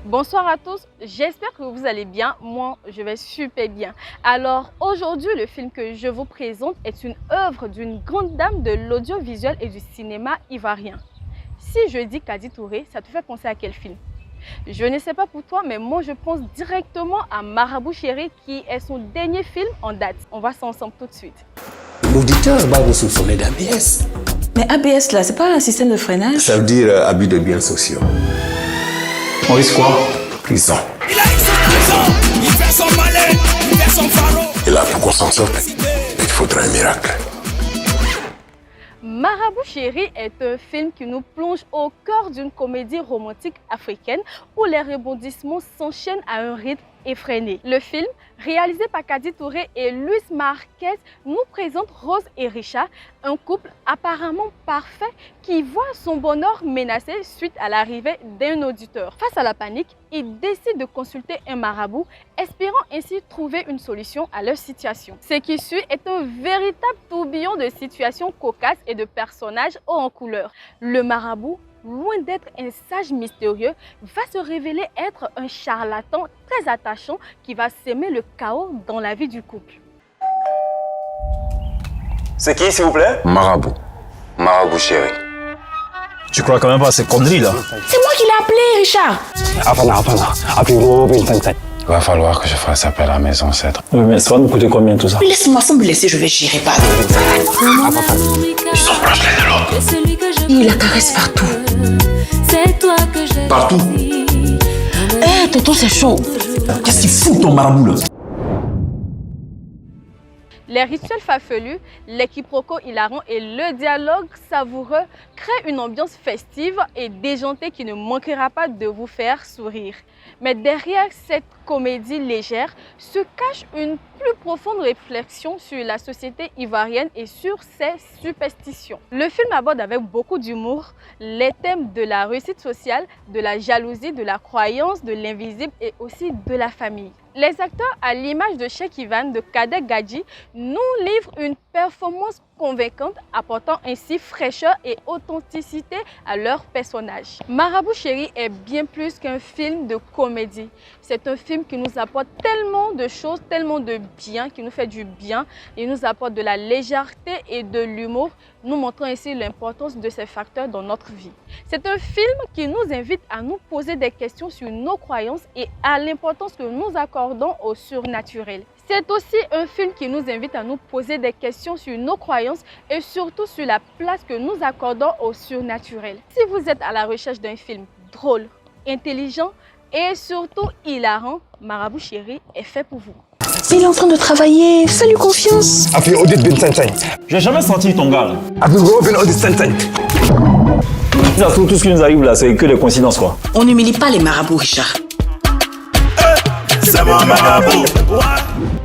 Bonsoir à tous, j'espère que vous allez bien. Moi, je vais super bien. Alors aujourd'hui, le film que je vous présente est une œuvre d'une grande dame de l'audiovisuel et du cinéma ivoirien. Si je dis Kadi Touré, ça te fait penser à quel film? Je ne sais pas pour toi, mais moi je pense directement à Marabout Chéri qui est son dernier film en date. On va ça ensemble tout de suite. L'auditeur va vous soupçonner d'ABS. Mais ABS là, c'est pas un système de freinage? Ça veut dire abus de biens sociaux. On risque quoi? Prison. Il a prison, il fait son malin, il fait son pharaon. Et là, pour qu'on s'en sorte, il faudra un miracle. Marabout Chéri est un film qui nous plonge au cœur d'une comédie romantique africaine où les rebondissements s'enchaînent à un rythme effréné. Le film, réalisé par Kadi Touré et Luis Marquez, nous présente Rose et Richard, un couple apparemment parfait qui voit son bonheur menacé suite à l'arrivée d'un auditeur. Face à la panique, ils décident de consulter un marabout, espérant ainsi trouver une solution à leur situation. Ce qui suit est un véritable tourbillon de situations cocasses et de personnages hauts en couleur. Le marabout, loin d'être un sage mystérieux, va se révéler être un charlatan très attachant qui va s'aimer le chaos dans la vie du couple. C'est qui, s'il vous plaît? Marabout. Marabout Chéri. Tu crois quand même pas à ces conneries là? C'est moi qui l'ai appelé, Richard. Il va falloir que je fasse appel à mes ancêtres. Oui, mais ça va nous coûter combien tout ça? Laisse-moi sans me laisser, je vais gérer pas. Ils sont proches l'un de l'autre. Il la caresse partout. C'est toi que je Partout. Hé, tonton, c'est chaud. Qu'est-ce qu'il fout ton marabout là? Les rituels farfelus, les quiproquos hilarants et le dialogue savoureux créent une ambiance festive et déjantée qui ne manquera pas de vous faire sourire. Mais derrière cette comédie légère se cache une plus profonde réflexion sur la société ivoirienne et sur ses superstitions. Le film aborde avec beaucoup d'humour les thèmes de la réussite sociale, de la jalousie, de la croyance, de l'invisible et aussi de la famille. Les acteurs, à l'image de Cheikh Ivan de Kader Gadji, nous livrent une performance convaincante, apportant ainsi fraîcheur et authenticité à leur personnage. Marabout Chéri est bien plus qu'un film de comédie. C'est un film qui nous apporte tellement de choses, tellement de bien, qui nous fait du bien. Il nous apporte de la légèreté et de l'humour, nous montrant ainsi l'importance de ces facteurs dans notre vie. C'est un film qui nous invite à nous poser des questions sur nos croyances et à l'importance que nous accordons au surnaturel. C'est aussi un film qui nous invite à nous poser des questions sur nos croyances et surtout sur la place que nous accordons au surnaturel. Si vous êtes à la recherche d'un film drôle, intelligent et surtout hilarant, Marabout Chéri est fait pour vous. Il est en train de travailler, fais-lui confiance. J'ai jamais senti ton gars là. Ça se trouve, tout ce qui nous arrive là, c'est que des coïncidences quoi. On n'humilie pas les marabouts, Richard. C'est mon marabout. Ouais.